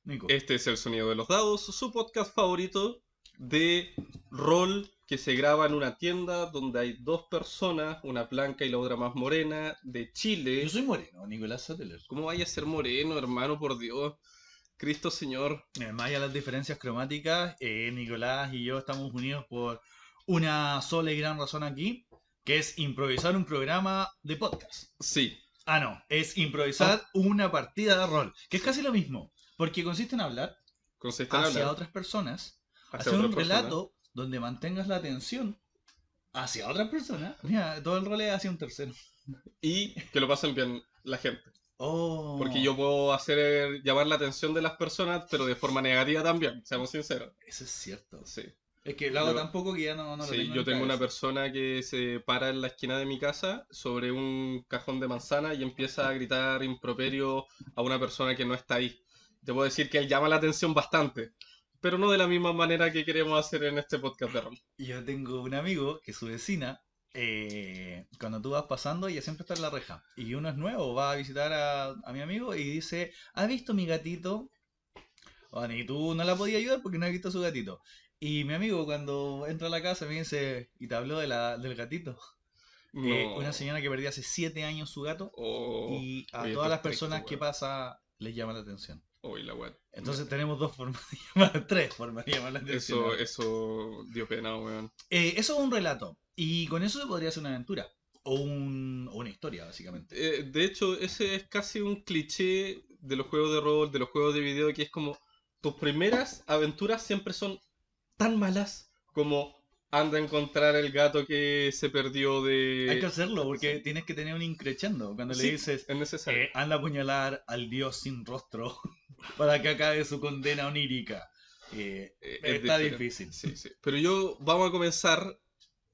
Nico. Este es el sonido de los dados, su podcast favorito de rol que se graba en una tienda donde hay dos personas, una blanca y la otra más morena, de Yo Chile. soy moreno, Nicolás Sateller. ¿Cómo vaya a ser moreno, hermano, por Dios? Cristo Señor. Más allá de las diferencias cromáticas, Nicolás y yo estamos unidos por una sola y gran razón aquí, que es improvisar un programa de podcast. Sí. Ah, no, es Ah, improvisar una partida de rol, que es casi lo mismo, porque consiste en hablar consiste en hacia hablar otras personas, hacia hacer otra un persona relato donde mantengas la atención hacia otras personas. Mira, todo el rol es hacia un tercero. y que lo pasen bien la gente. Porque Oh, yo puedo hacer llamar la atención de las personas, pero de forma negativa también, seamos sinceros. eso es cierto. Sí. Es que lo hago Yo, tan poco que ya no lo Sí, tengo en yo tengo una cabeza. persona que se para en la esquina de mi casa sobre un cajón de manzana y empieza a gritar improperio a una persona que no está ahí. Te puedo decir que él llama la atención bastante, pero no de la misma manera que queremos hacer en este podcast de rol. Yo tengo un amigo que su vecina, cuando tú vas pasando, ella siempre está en la reja. Y uno es nuevo, va a visitar a mi amigo y dice, ¿has visto mi gatito? Bueno, y tú no la podías ayudar porque no has visto su gatito. Y mi amigo cuando entra a la casa me dice, y te habló del gatito. Una No, señora que perdió hace 7 años su gato o y a oye, esto todas es las triste, personas que weón. pasa les llama la atención. Oye, la weón. Entonces tenemos dos formas de llamar, tres formas de llamar la atención Eso, ahora. eso dio pena, weón. Eso es un relato. Y con eso se podría hacer una aventura. O una historia, básicamente. De hecho, ese es casi un cliché de los juegos de rol, de los juegos de video, que es como tus primeras aventuras siempre son tan malas como anda a encontrar el gato que se perdió Hay que de... hacerlo porque Sí, tienes que tener un increchendo. Cuando le sí, dices, es necesario. anda a apuñalar al dios sin rostro para que acabe su condena onírica. Es Está diferente, difícil. sí, sí. Pero yo vamos a comenzar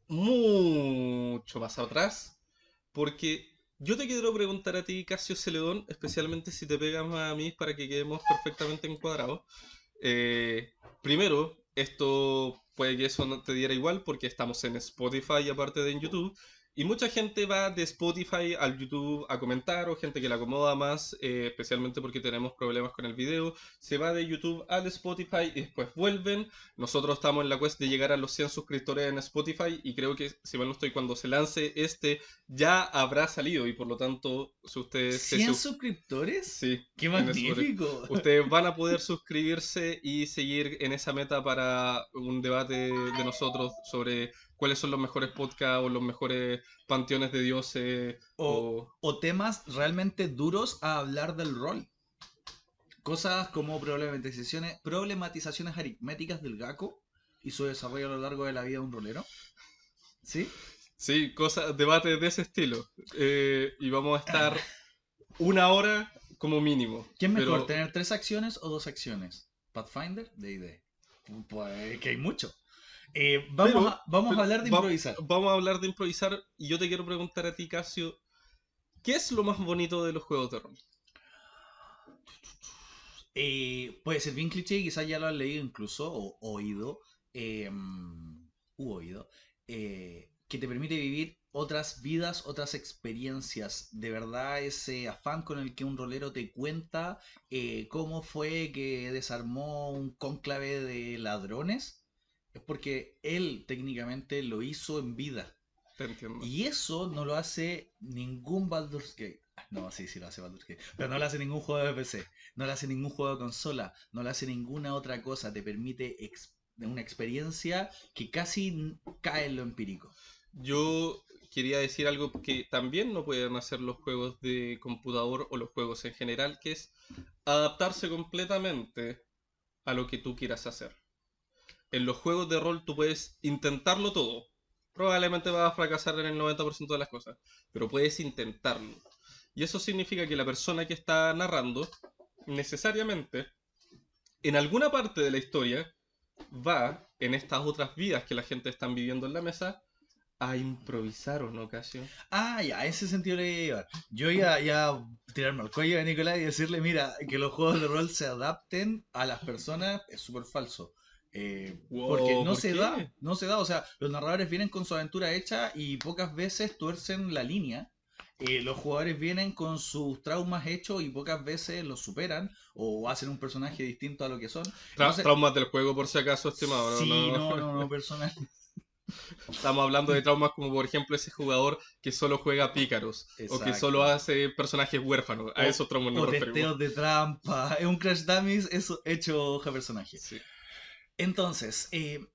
mucho más atrás, porque yo te quiero preguntar a ti, Casio Celedón, especialmente si te pegas más a mí para que quedemos perfectamente encuadrados. Primero, esto puede que eso no te diera igual porque estamos en Spotify aparte de en YouTube. Y mucha gente va de Spotify al YouTube a comentar, o gente que le acomoda más, especialmente porque tenemos problemas con el video, se va de YouTube al Spotify y después vuelven. Nosotros estamos en la quest de llegar a los 100 suscriptores en Spotify y creo que, si mal no estoy, cuando se lance este ya habrá salido y por lo tanto, si ustedes se, 100 suscriptores. sí, ¡Qué en Spotify. magnífico! Ustedes van a poder suscribirse y seguir en esa meta para un debate de nosotros sobre cuáles son los mejores podcasts o los mejores panteones de dioses O, o... o temas realmente duros a hablar del rol. Cosas como problematizaciones aritméticas del GACO y su desarrollo a lo largo de la vida de un rolero. ¿Sí? Sí, cosas, debates de ese estilo. Y vamos a estar una hora como mínimo. ¿Qué es mejor, Pero, tener 3 acciones o 2 acciones? Pathfinder, D&D. Pues que hay mucho. pero, Vamos a hablar de improvisar. vamos a hablar de improvisar y yo te quiero preguntar a ti, Casio, ¿qué es lo más bonito de los juegos de rol? Puede ser bien cliché, quizás ya lo has leído incluso o oído. U oído. Que te permite vivir otras vidas, otras experiencias. De verdad, ese afán con el que un rolero te cuenta cómo fue que desarmó un cónclave de ladrones, es porque él técnicamente lo hizo en vida. Te entiendo. Y eso no lo hace ningún Baldur's Gate. No, sí, sí lo hace Baldur's Gate. Pero no lo hace ningún juego de PC. No lo hace ningún juego de consola. No lo hace ninguna otra cosa. Te permite una experiencia que casi cae en lo empírico. Yo quería decir algo que también no pueden hacer los juegos de computador o los juegos en general, que es adaptarse completamente a lo que tú quieras hacer. En los juegos de rol tú puedes intentarlo todo. Probablemente vas a fracasar en el 90% de las cosas, pero puedes intentarlo. Y eso significa que la persona que está narrando, necesariamente, en alguna parte de la historia, va, en estas otras vidas que la gente está viviendo en la mesa, a improvisar o no, Casio. Ah, ya, en ese sentido le iba a llevar. Yo ya tirarme al cuello de Nicolás y decirle, mira, que los juegos de rol se adapten a las personas es súper falso. Porque Wow, ¿por qué? no se da, o sea, los narradores vienen con su aventura hecha y pocas veces tuercen la línea Los jugadores vienen con sus traumas hechos y pocas veces los superan o hacen un personaje distinto a lo que son. Entonces, Traumas del juego, por si acaso, estimado. sí, No, no, no. no, no, personal. Estamos hablando de traumas como, por ejemplo, ese jugador que solo juega pícaros o que solo Exacto. hace personajes huérfanos. A esos traumas O nos referimos. testeos de trampa. Es un Crash Dummies eso hecho hoja personaje. Sí. Entonces, el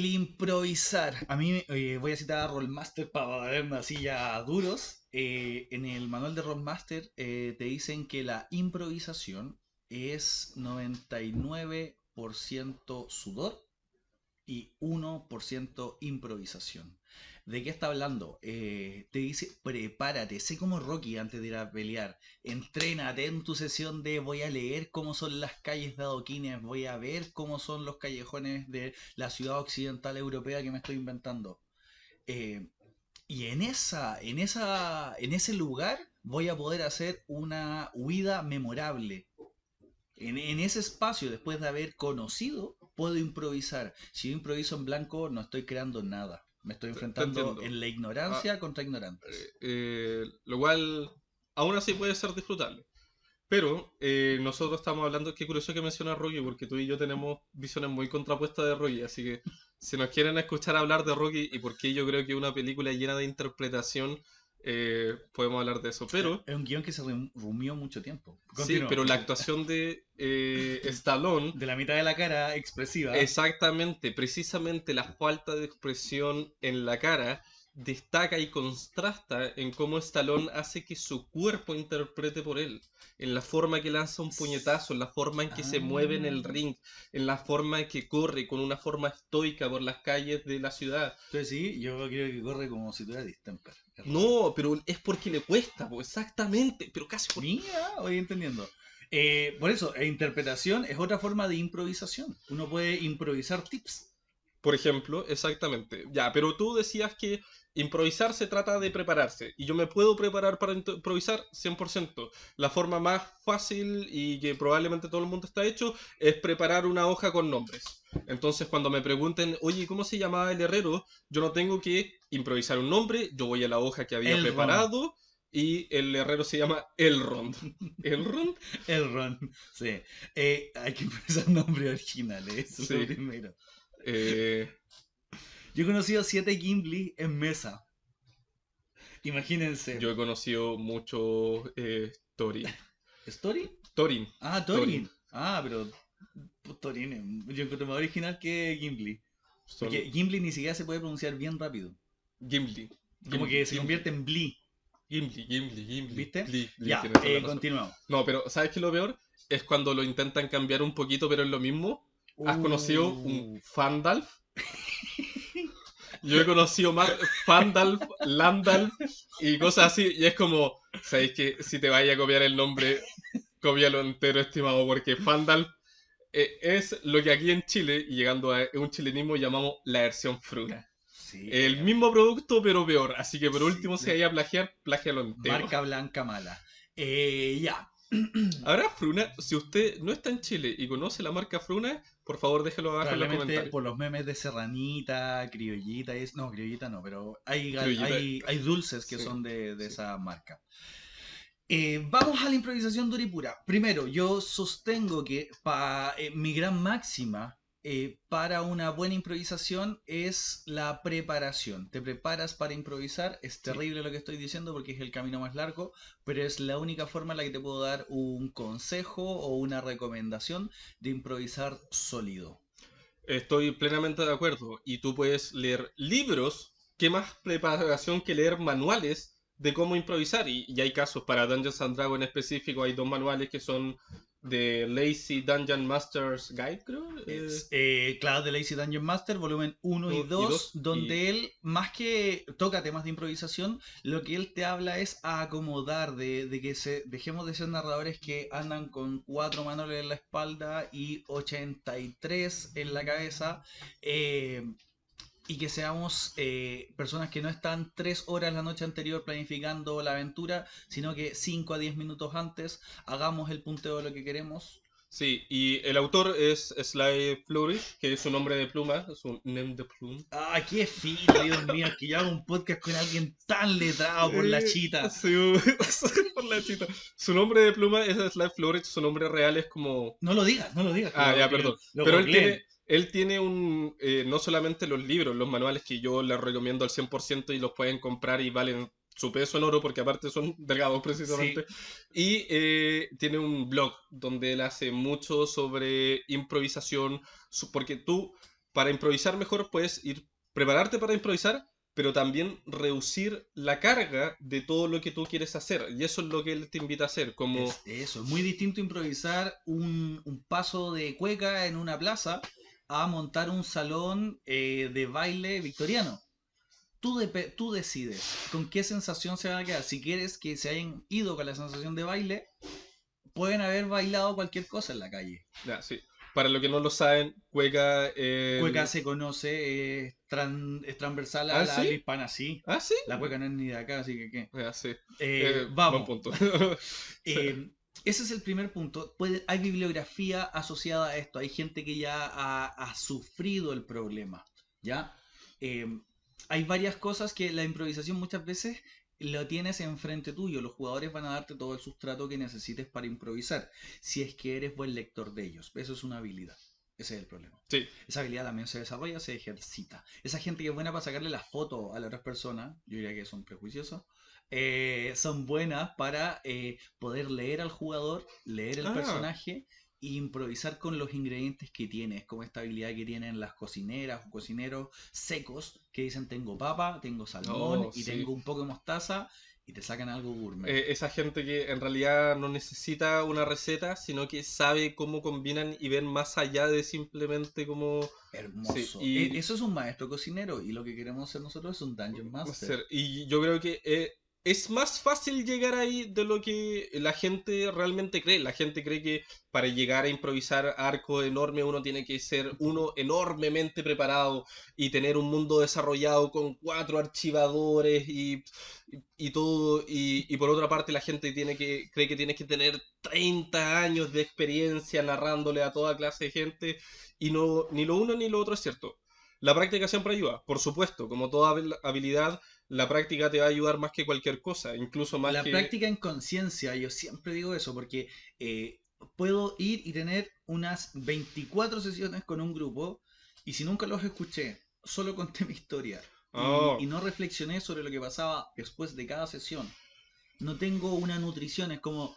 improvisar. A mí voy a citar a Rollmaster para verme así ya duros. En el manual de Rollmaster te dicen que la improvisación es 99% sudor y 1% improvisación. ¿De qué está hablando? Te dice, prepárate, sé como Rocky antes de ir a pelear. Entrénate en tu sesión de voy a leer cómo son las calles de adoquines, voy a ver cómo son los callejones de la ciudad occidental europea que me estoy inventando. Eh, y en ese lugar voy a poder hacer una huida memorable. En ese espacio, después de haber conocido, puedo improvisar. Si yo improviso en blanco, no estoy creando nada. Me estoy Te enfrentando entiendo. en la Ah, ignorancia contra ignorantes. lo cual aún así puede ser disfrutable. Pero nosotros estamos hablando, qué curioso que mencionas Rocky, porque tú y yo tenemos visiones muy contrapuestas de Rocky, así que si nos quieren escuchar hablar de Rocky y por qué yo creo que es una película llena de interpretación, podemos hablar de eso. Pero Es un guión que se rumió mucho tiempo. sí, Continúo, pero la disculpa. actuación de Stallone, De la mitad de la cara expresiva. exactamente, precisamente la falta de expresión en la cara destaca y contrasta en cómo Stallone hace que su cuerpo interprete por él, en la forma que lanza un puñetazo, en la forma en que se mueve en el Ah. ring, en la forma en que corre con una forma estoica por las calles de la ciudad. Entonces sí, yo creo que corre como si tuviera distemper. Es raro. No, pero es porque le cuesta, pues, exactamente, pero casi por... Mira, voy entendiendo. Por eso, interpretación es otra forma de improvisación. Uno puede improvisar tips. Por ejemplo, exactamente. Ya, pero tú decías que improvisar se trata de prepararse. Y yo me puedo preparar para improvisar 100%. La forma más fácil y que probablemente todo el mundo está hecho es preparar una hoja con nombres. Entonces, cuando me pregunten, oye, ¿cómo se llamaba el herrero? Yo no tengo que improvisar un nombre. Yo voy a la hoja que había Elrond. preparado y el herrero se llama Elrond. ¿Elrond? Elrond, sí. Hay que empezar nombres originales, eso es lo Sí. primero. Eh, Yo he conocido 7 Gimli en mesa. yo Imagínense. he conocido mucho Thorin. ¿Story? Thorin. Ah, Thorin. Thorin. Ah, pero Thorin, yo encuentro más original que Gimli. Son Porque Gimli ni siquiera se puede pronunciar bien rápido. Gimli. Como Gimli. que se Gimli. convierte en Bli, Gimli. Gimli. Gimli. ¿viste? Bli. Bli. Ya, Tienes toda la razón. continuamos. No, pero ¿sabes qué es lo peor? Es cuando lo intentan cambiar un poquito, pero es lo mismo. ¿Has conocido un Uh. Fandalf? Yo he conocido más Fandalf, Landalf y cosas así. Y es como, ¿sabes que si te vaya a copiar el nombre, cópialo entero, estimado? Porque Fandalf es lo que aquí en Chile, y llegando a un chilenismo, llamamos la versión fruna. Sí, El mismo producto, pero peor. Así que por sí. último, si hay a plagiar, plagialo entero. Marca blanca mala. Ya. Ahora, Fruna, si usted no está en Chile y conoce la marca Fruna, por favor déjelo abajo en los Probablemente comentarios. por los memes de Serranita, Criollita, no, Criollita no, pero hay, Criollita, hay dulces que sí, son de sí. esa marca. Vamos a la improvisación dura y pura. Primero, yo sostengo que mi gran máxima para una buena improvisación es la preparación. Te preparas para improvisar. Es Sí. terrible lo que estoy diciendo porque es el camino más largo, pero es la única forma en la que te puedo dar un consejo o una recomendación de improvisar sólido. Estoy plenamente de acuerdo. Y tú puedes leer libros. ¿Qué más preparación que leer manuales de cómo improvisar? Y hay casos para Dungeons and Dragons en específico. Hay dos manuales que son de Lazy Dungeon Master's Guide, creo. Es Cloud de Lazy Dungeon Master, volumen uno y Y 2 dos. Y donde él, más que toca temas de improvisación, lo que él te habla es a acomodar, de que dejemos de ser narradores que andan con 4 manuales en la espalda y 83 en la cabeza, eh, y que seamos personas que no están 3 horas la noche anterior planificando la aventura, sino que 5 a 10 minutos antes hagamos el punteo de lo que queremos, Sí, y el autor es Sly Flourish, que es un nombre de pluma, es un nom de plume. Ah, qué fino, Dios mío, es que yo hago un podcast con alguien tan letrado por la chita. Sí, por la chita. Su nombre de pluma es Sly Flourish, su nombre real es como... No lo digas, Ah, ya, perdón. lo Pero googleen. él tiene no solamente los libros, los manuales que yo les recomiendo al 100% y los pueden comprar y valen su peso en oro porque aparte son delgados precisamente. Sí, Y tiene un blog donde él hace mucho sobre improvisación, porque tú para improvisar mejor puedes prepararte para improvisar, pero también reducir la carga de todo lo que tú quieres hacer. Y eso es lo que él te invita a hacer, como... es eso. Es muy distinto improvisar un paso de cueca en una plaza a montar un salón de baile victoriano. Tú decides con qué sensación se van a quedar. Si quieres que se hayan ido con la sensación de baile, pueden haber bailado cualquier cosa en la calle. Ya, sí. Para los que no lo saben, Cueca Cueca se conoce, es transversal a ¿Ah, la habla sí? hispana, sí. ¿Ah, sí? La cueca no es ni de acá, así que qué. Ya, sí. Buen Vamos. punto. Sí. Ese es el primer punto. Hay bibliografía asociada a esto. Hay gente que ya ha sufrido el problema. ¿Ya? Eh, Hay varias cosas que la improvisación muchas veces lo tienes enfrente tuyo. Los jugadores van a darte todo el sustrato que necesites para improvisar. Si es que eres buen lector de ellos. Eso es una habilidad. Ese es el problema. Sí. Esa habilidad también se desarrolla, se ejercita. Esa gente que es buena para sacarle las fotos a las otras personas, yo diría que son prejuiciosos, son buenas para poder leer al jugador, leer el Ah, personaje e improvisar con los ingredientes que tiene. Es como esta habilidad que tienen las cocineras o cocineros secos que dicen tengo papa, tengo salmón oh, y sí. tengo un poco de mostaza y te sacan algo gourmet. Esa gente que en realidad no necesita una receta, sino que sabe cómo combinan y ven más allá de simplemente como... Sí, Hermoso. Eso es un maestro cocinero y lo que queremos ser nosotros es un Dungeon Master. y yo creo que es más fácil llegar ahí de lo que la gente realmente cree. La gente cree que para llegar a improvisar arco enorme uno tiene que ser uno enormemente preparado y tener un mundo desarrollado con 4 archivadores y todo. Y por otra parte la gente cree que tienes que tener 30 años de experiencia narrándole a toda clase de gente y no, ni lo uno ni lo otro es cierto. La práctica siempre ayuda, por supuesto, como toda habilidad, la práctica te va a ayudar más que cualquier cosa, incluso más La que... práctica en conciencia, yo siempre digo eso, porque puedo ir y tener unas 24 sesiones con un grupo y si nunca los escuché, solo conté mi historia y Oh, no reflexioné sobre lo que pasaba después de cada sesión, no tengo una nutrición, es como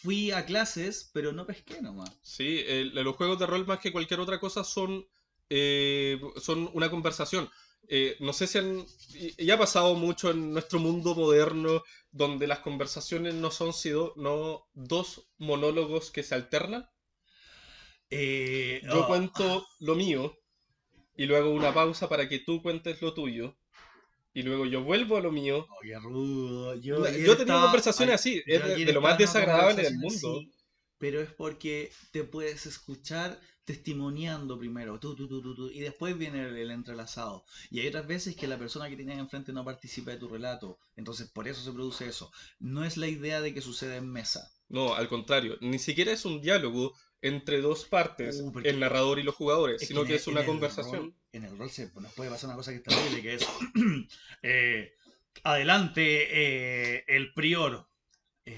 fui a clases, pero no pesqué nomás. sí, los juegos de rol más que cualquier otra cosa son una conversación. No sé si y ha pasado mucho en nuestro mundo moderno donde las conversaciones no son sido, no dos monólogos que se alternan. Yo Oh, cuento lo mío y luego una pausa para que tú cuentes lo tuyo y luego yo vuelvo a lo mío. oh, qué rudo. Yo ayer Yo he tenido estaba, conversaciones así, es yo ayer de lo estaba más en una desagradable del conversación mundo. así, pero es porque te puedes escuchar testimoniando primero, tú, y después viene el entrelazado. Y hay otras veces que la persona que tienes enfrente no participa de tu relato, entonces por eso se produce eso. No es la idea de que suceda en mesa. No, al contrario, ni siquiera es un diálogo entre dos partes, el Porque narrador y los jugadores, es que sino que es una conversación. en el rol nos puede pasar una cosa que es terrible, que es eh, adelante el prior.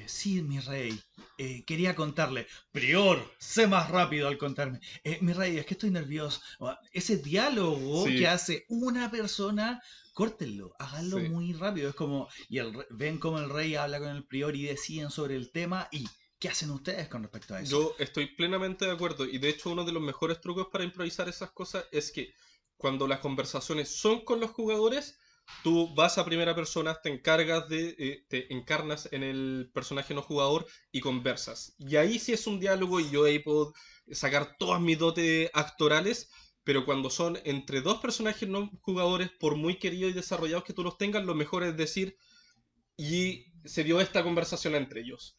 Sí, mi rey. Quería contarle. Prior, sé más rápido al contarme. Mi rey, es que estoy nervioso. Ese diálogo que Sí, hace una persona, córtenlo, háganlo sí. muy rápido. Es como, ven cómo el rey habla con el prior y deciden sobre el tema y ¿qué hacen ustedes con respecto a eso? Yo estoy plenamente de acuerdo y de hecho uno de los mejores trucos para improvisar esas cosas es que cuando las conversaciones son con los jugadores, tú vas a primera persona, te encarnas en el personaje no jugador y conversas. Y ahí sí es un diálogo y yo ahí puedo sacar todas mis dotes actorales, pero cuando son entre dos personajes no jugadores, por muy queridos y desarrollados que tú los tengas, lo mejor es decir, y se dio esta conversación entre ellos.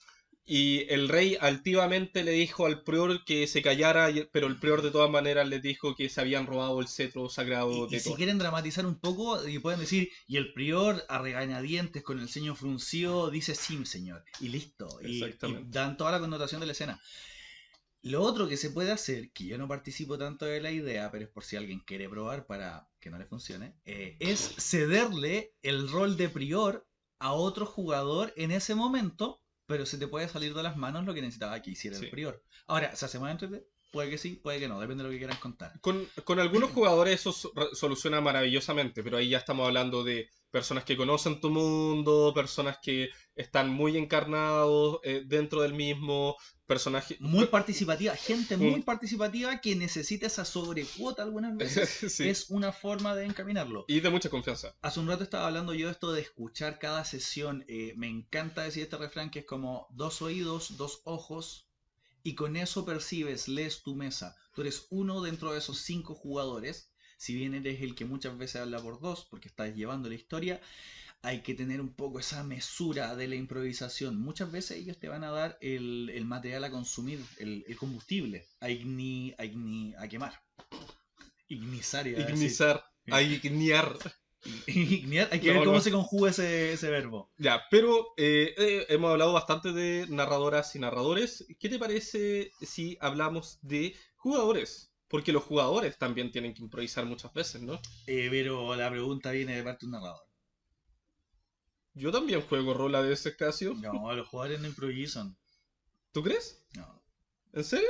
Y el rey altivamente le dijo al prior que se callara, pero el prior de todas maneras les dijo que se habían robado el cetro sagrado Y de si Thor. quieren dramatizar un poco, y pueden decir, y el prior a regañadientes con el ceño fruncido dice sí, señor, y listo, y Exactamente. dan toda la connotación de la escena. Lo otro que se puede hacer, que yo no participo tanto de la idea, pero es por si alguien quiere probar para que no le funcione, es cederle el rol de prior a otro jugador en ese momento, pero se te puede salir de las manos lo que necesitaba que hiciera el Sí. prior. Ahora, ¿se hace más entrete? Puede que sí, puede que no, depende de lo que quieran contar. Con algunos jugadores eso soluciona maravillosamente, pero ahí ya estamos hablando de personas que conocen tu mundo, personas que están muy encarnados dentro del mismo personaje. Muy participativa, gente muy Un- participativa que necesita esa sobrecuota algunas veces, sí, es una forma de encaminarlo. y de mucha confianza. Hace un rato estaba hablando yo de esto de escuchar cada sesión. Me encanta decir este refrán que es como dos oídos, dos ojos, y con eso percibes, lees tu mesa. Tú eres uno dentro de esos cinco jugadores. Si bien eres el que muchas veces habla por dos, porque estás llevando la historia, hay que tener un poco esa mesura de la improvisación. Muchas veces ellos te van a dar el material a consumir, el combustible, a quemar. Ignizar, iba a decir. Ignizar, a igniar. Igniar, hay que ver No, cómo no. se conjuga ese verbo. Ya, pero hemos hablado bastante de narradoras y narradores. ¿Qué te parece si hablamos de jugadores? Porque los jugadores también tienen que improvisar muchas veces, ¿no? Pero la pregunta viene de parte de un narrador. Yo también juego rol a veces, Casio. No, los jugadores no improvisan. ¿Tú crees? No. ¿En serio?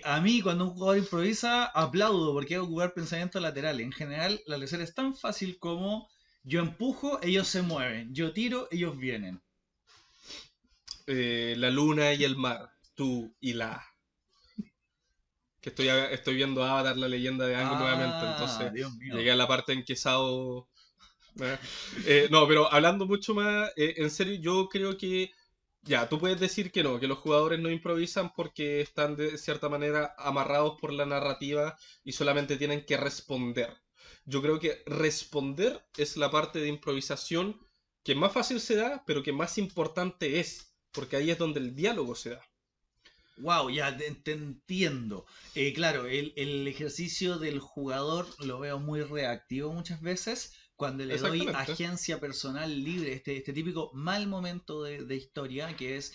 A mí, cuando un jugador improvisa, aplaudo porque hago jugar pensamiento lateral. En general, la lección es tan fácil como yo empujo, ellos se mueven. Yo tiro, ellos vienen. La luna y el mar, tú y la. Que estoy viendo Avatar, la leyenda de Aang nuevamente, Ah, entonces Dios mío. llegué a la parte en que Sao... no, pero hablando mucho más en serio, yo creo que ya, tú puedes decir que no, que los jugadores no improvisan porque están de cierta manera amarrados por la narrativa y solamente tienen que responder. Yo creo que responder es la parte de improvisación que más fácil se da, pero que más importante es, porque ahí es donde el diálogo se da. Wow, ya te entiendo. Claro, el ejercicio del jugador lo veo muy reactivo muchas veces cuando le doy Exactamente. agencia personal libre, este típico mal momento de historia que es,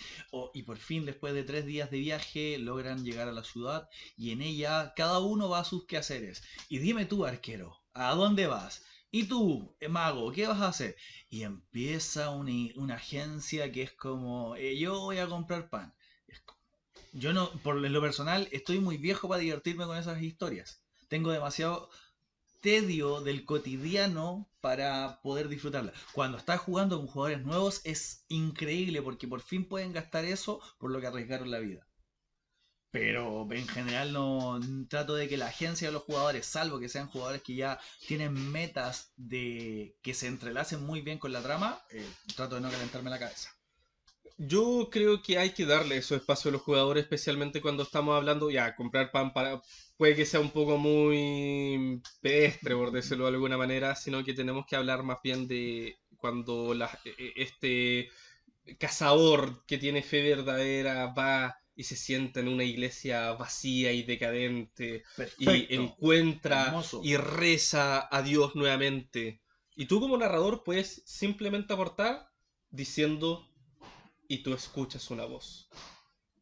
y por fin después de 3 días de viaje logran llegar a la ciudad y en ella cada uno va a sus quehaceres. Y dime tú, arquero, ¿a dónde vas? Y tú, mago, ¿qué vas a hacer? Y empieza una agencia que es como, yo voy a comprar pan. Yo no, por lo personal, estoy muy viejo para divertirme con esas historias. Tengo demasiado tedio del cotidiano para poder disfrutarla. Cuando estás jugando con jugadores nuevos es increíble porque por fin pueden gastar eso por lo que arriesgaron la vida. Pero en general no trato de que la agencia de los jugadores, salvo que sean jugadores que ya tienen metas de que se entrelacen muy bien con la trama, trato de no calentarme la cabeza. Yo creo que hay que darle esos espacios a los jugadores, especialmente cuando estamos hablando, ya, comprar pan para... Puede que sea un poco muy pedestre, por decirlo de alguna manera, sino que tenemos que hablar más bien de cuando este cazador que tiene fe verdadera va y se sienta en una iglesia vacía y decadente y Perfecto, encuentra hermoso. y reza a Dios nuevamente. Y tú como narrador puedes simplemente aportar diciendo y tú escuchas una voz.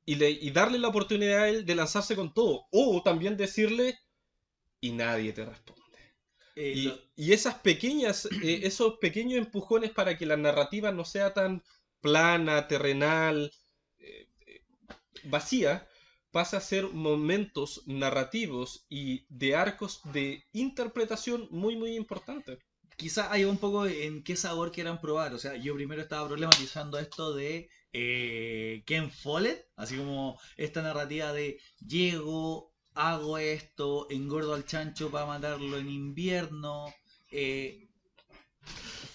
Y darle la oportunidad a él de lanzarse con todo. O también decirle y nadie te responde. Lo, Y esas pequeñas, esos pequeños empujones para que la narrativa no sea tan plana, terrenal, eh, vacía, pasa a ser momentos narrativos y de arcos de interpretación muy, muy importantes. quizá hay un poco en qué sabor quieran probar. O sea, yo primero estaba problematizando esto de Ken Follett, así como esta narrativa de llego, hago esto, engordo al chancho para matarlo en invierno. eh,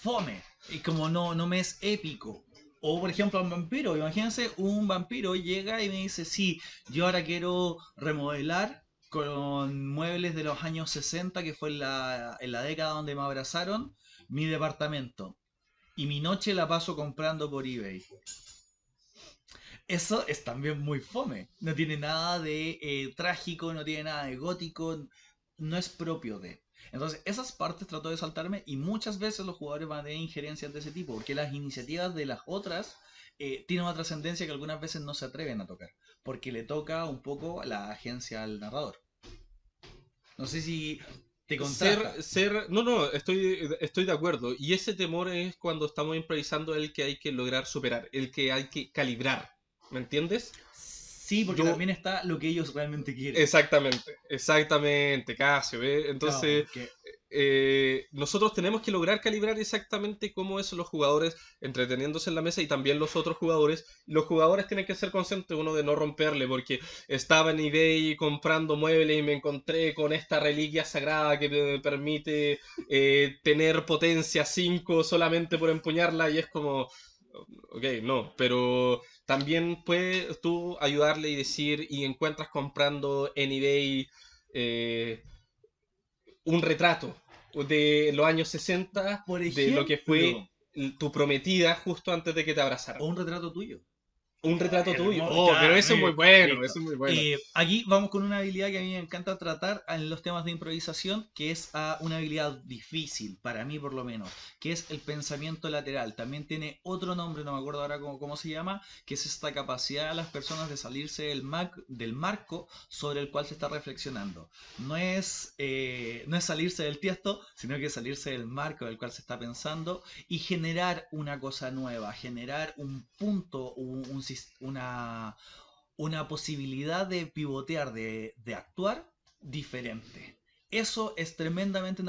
Fome. Y como no me es épico. O por ejemplo un vampiro, imagínense un vampiro llega y me dice, sí, yo ahora quiero remodelar con muebles de los años 60 que fue en la década donde me abrazaron, mi departamento. Y mi noche la paso comprando por eBay. Eso es también muy fome. No tiene nada de trágico, no tiene nada de gótico, no es propio de. Entonces, esas partes trato de saltarme y muchas veces los jugadores van a tener injerencias de ese tipo, porque las iniciativas de las otras tiene una trascendencia que algunas veces no se atreven a tocar, porque le toca un poco la agencia al narrador. No sé si te contrasta. No, no, estoy de acuerdo. Y ese temor es cuando estamos improvisando el que hay que lograr superar, el que hay que calibrar. ¿Me entiendes? Sí, porque Yo, también está lo que ellos realmente quieren. exactamente, Casio, ¿ve? Claro, Entonces, porque nosotros tenemos que lograr calibrar exactamente cómo es los jugadores entreteniéndose en la mesa y también los otros jugadores. Los jugadores tienen que ser conscientes uno de no romperle, porque estaba en eBay comprando muebles y me encontré con esta reliquia sagrada que me permite tener potencia 5 solamente por empuñarla y es como, ok, no, pero también puedes tú ayudarle y decir y encuentras comprando en eBay eh, un retrato de los años 60 por de lo que fue ejemplo, tu prometida justo antes de que te o abrazaran. un retrato tuyo. Un retrato tuyo. Oh, pero Claro, eso es muy bueno, listo. eso es muy bueno. Aquí vamos con una habilidad que a mí me encanta tratar en los temas de improvisación, que es una habilidad difícil, para mí por lo menos, que es el pensamiento lateral. También tiene otro nombre, no me acuerdo ahora cómo se llama, que es esta capacidad de las personas de salirse del marco sobre el cual se está reflexionando. No es salirse del tiesto, sino que salirse del marco del cual se está pensando y generar una cosa nueva, generar un punto, una posibilidad de pivotear, de actuar diferente. Eso es tremendamente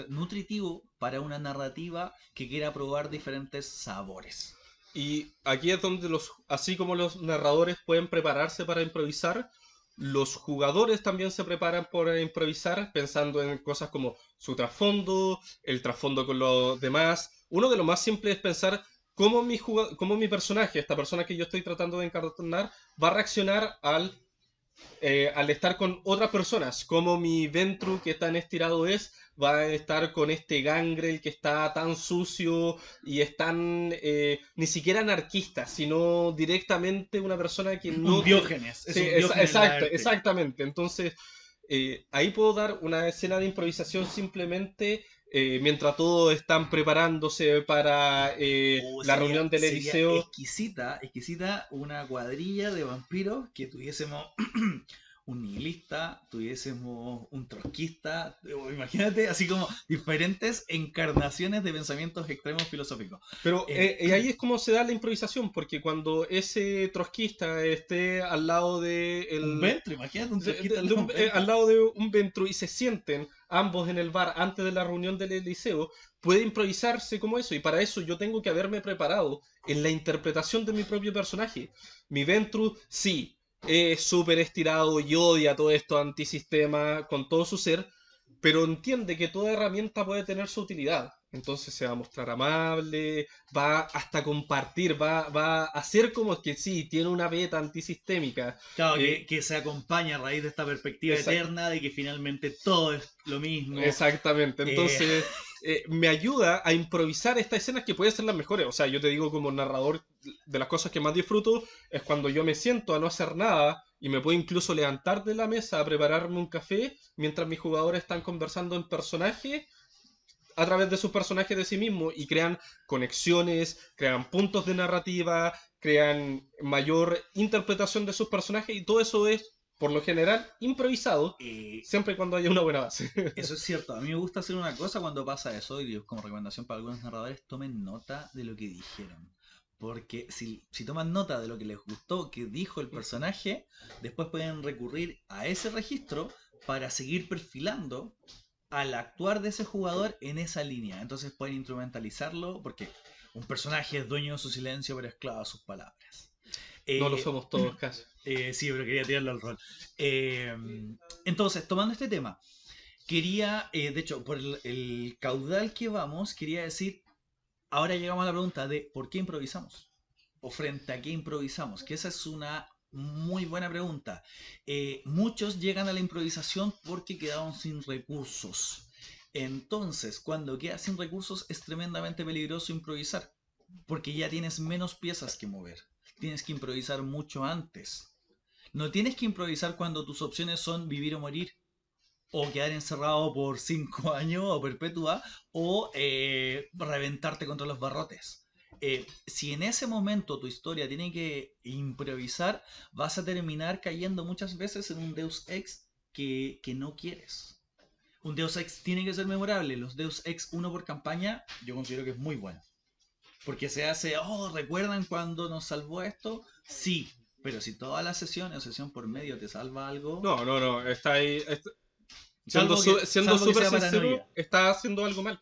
nutritivo para una narrativa que quiera probar diferentes sabores. Y aquí es donde así como los narradores pueden prepararse para improvisar, los jugadores también se preparan para improvisar pensando en cosas como su trasfondo, el trasfondo con los demás. Uno de los más simples es pensar cómo mi personaje, esta persona que yo estoy tratando de encarnar, va a reaccionar al estar con otras personas, como mi Ventru que tan estirado es, va a estar con este Gangrel que está tan sucio y es tan ni siquiera anarquista, sino directamente una persona que Un no te... Diógenes, es Sí, un Diógenes Laerte. exactamente. Entonces, ahí puedo dar una escena de improvisación simplemente mientras todos están preparándose para la Sería, reunión del sería Eliseo. exquisita una cuadrilla de vampiros que tuviésemos un nihilista, tuviésemos un trotskista, imagínate, así como diferentes encarnaciones de pensamientos extremos filosóficos. Pero Eh, ahí es como se da la improvisación, porque cuando ese trotskista esté al lado un Ventro, imagínate un trotskista al lado de un al Ventro. lado de un Ventru y se sienten ambos en el bar antes de la reunión del Eliseo, puede improvisarse como eso. Y para eso yo tengo que haberme preparado en la interpretación de mi propio personaje. Mi Ventru, sí, es súper estirado y odia todo esto antisistema con todo su ser, pero entiende que toda herramienta puede tener su utilidad. Entonces se va a mostrar amable, va hasta compartir, va a hacer como que sí, tiene una beta antisistémica. Claro, Eh, que se acompaña a raíz de esta perspectiva esa- eterna de que finalmente todo es lo mismo. Exactamente, Eh, entonces me ayuda a improvisar estas escenas que pueden ser las mejores. O sea, yo te digo como narrador, de las cosas que más disfruto es cuando yo me siento a no hacer nada y me puedo incluso levantar de la mesa a prepararme un café mientras mis jugadores están conversando en personaje a través de sus personajes de sí mismos y crean conexiones, crean puntos de narrativa, crean mayor interpretación de sus personajes y todo eso es, por lo general, improvisado, eh, siempre y cuando haya una buena base. Eso es cierto. A mí me gusta hacer una cosa cuando pasa eso, y como recomendación para algunos narradores, tomen nota de lo que dijeron. Porque si toman nota de lo que les gustó que dijo el personaje, después pueden recurrir a ese registro para seguir perfilando al actuar de ese jugador en esa línea. Entonces pueden instrumentalizarlo porque un personaje es dueño de su silencio pero esclavo de sus palabras. No lo Eh, somos todos casi. sí, pero quería tirarlo al rol. Eh, entonces, tomando este tema, quería, de hecho, por el caudal que vamos, quería decir, ahora llegamos a la pregunta de ¿por qué improvisamos? ¿O frente a qué improvisamos? Que esa es una muy buena pregunta. Muchos llegan a la improvisación porque quedaron sin recursos. Entonces, cuando quedas sin recursos es tremendamente peligroso improvisar, porque ya tienes menos piezas que mover. Tienes que improvisar mucho antes. No tienes que improvisar cuando tus opciones son vivir o morir, o quedar encerrado por 5 años o perpetua, o reventarte contra los barrotes. Si en ese momento tu historia tiene que improvisar, vas a terminar cayendo muchas veces en un Deus Ex que no quieres. Un Deus Ex tiene que ser memorable. Los Deus Ex uno por campaña, yo considero que es muy bueno. Porque se hace, oh, ¿recuerdan cuando nos salvó esto? Sí, pero si toda la sesión o sesión por medio te salva algo, No, no, no, está ahí. Siendo salvo que, siendo salvo que súper sea sincero, paranoia. está haciendo algo mal.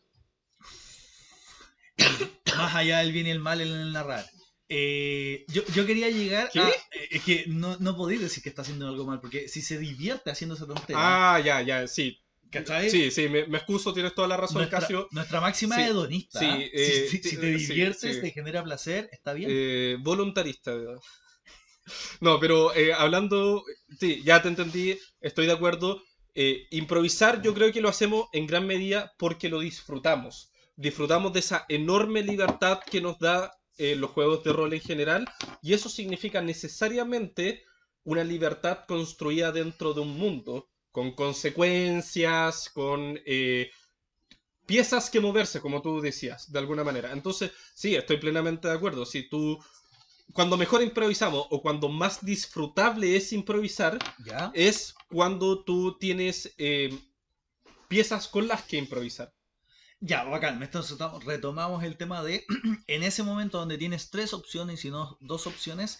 Más allá del bien y el mal en el narrar. Yo quería llegar ¿Qué? a. Es que no podéis decir que está haciendo algo mal, porque si se divierte haciendo esa tontera, Ah, ya, ya, sí. ¿cachai? Sí, sí, me excuso, tienes toda la razón, Casio. Nuestra máxima es Sí, hedonista. sí, Si te sí, diviertes, sí. te genera placer, está bien. Voluntarista, ¿verdad? No, pero hablando, sí, ya te entendí, estoy de acuerdo. Improvisar yo creo que lo hacemos en gran medida porque lo disfrutamos. Disfrutamos de esa enorme libertad que nos da los juegos de rol en general y eso significa necesariamente una libertad construida dentro de un mundo, con consecuencias, con piezas que moverse, como tú decías, de alguna manera. Entonces, sí, estoy plenamente de acuerdo. Si tú cuando mejor improvisamos o cuando más disfrutable es improvisar, ¿Ya? es cuando tú tienes piezas con las que improvisar. Ya, bacán. Entonces retomamos el tema de en ese momento donde tienes tres opciones y no dos opciones,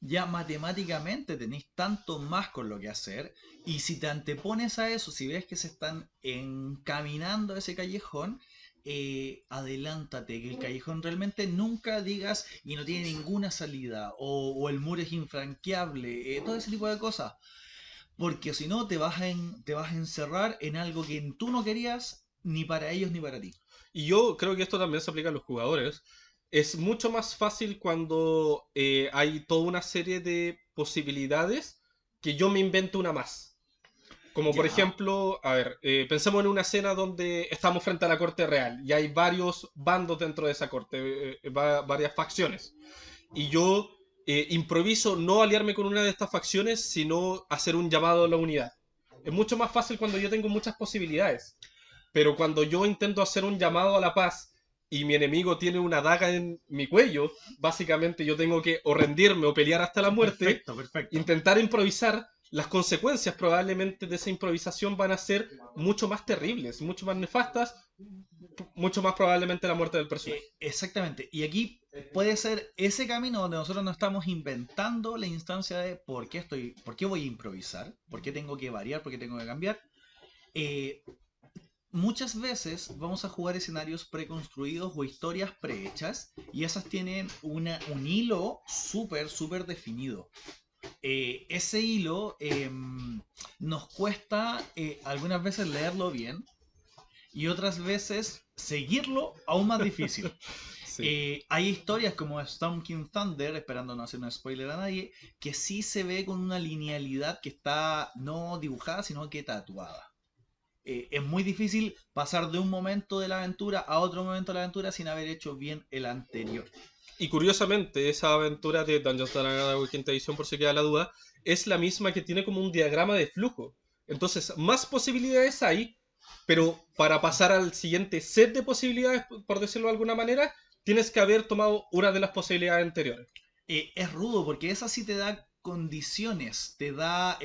ya matemáticamente tenéis tanto más con lo que hacer. Y si te antepones a eso, si ves que se están encaminando a ese callejón, adelántate, que el callejón realmente nunca digas y no tiene ninguna salida, o el muro es infranqueable, todo ese tipo de cosas. Porque si no, te vas a encerrar en algo que tú no querías ni para ellos ni para ti. Y yo creo que esto también se aplica a los jugadores. Es mucho más fácil cuando hay toda una serie de posibilidades que yo me invento una más. Como por Ya, ejemplo, a ver, pensemos en una escena donde estamos frente a la corte real y hay varios bandos dentro de esa corte, varias facciones. Y yo improviso no aliarme con una de estas facciones, sino hacer un llamado a la unidad. Es mucho más fácil cuando yo tengo muchas posibilidades, pero cuando yo intento hacer un llamado a la paz y mi enemigo tiene una daga en mi cuello, básicamente yo tengo que o rendirme o pelear hasta la muerte, perfecto, perfecto. intentar improvisar, las consecuencias probablemente de esa improvisación van a ser mucho más terribles, mucho más nefastas, mucho más probablemente la muerte del personaje. Exactamente. Y aquí puede ser ese camino donde nosotros no estamos inventando la instancia de por qué voy a improvisar, por qué tengo que variar, por qué tengo que cambiar. Eh, Muchas veces vamos a jugar escenarios preconstruidos o historias prehechas y esas tienen un hilo súper definido. Ese hilo nos cuesta algunas veces leerlo bien y otras veces seguirlo aún más difícil. Sí. Hay historias como Storm King Thunder, esperando no hacer un spoiler a nadie, que sí se ve con una linealidad que está no dibujada, sino que tatuada. Es muy difícil pasar de un momento de la aventura a otro momento de la aventura sin haber hecho bien el anterior. Y curiosamente, esa aventura de Dungeons Dragons quinta edición, por si queda la duda, es la misma que tiene como un diagrama de flujo. Entonces, más posibilidades hay, pero para pasar al siguiente set de posibilidades, por decirlo de alguna manera, tienes que haber tomado una de las posibilidades anteriores. Es rudo porque esa sí te da condiciones, te da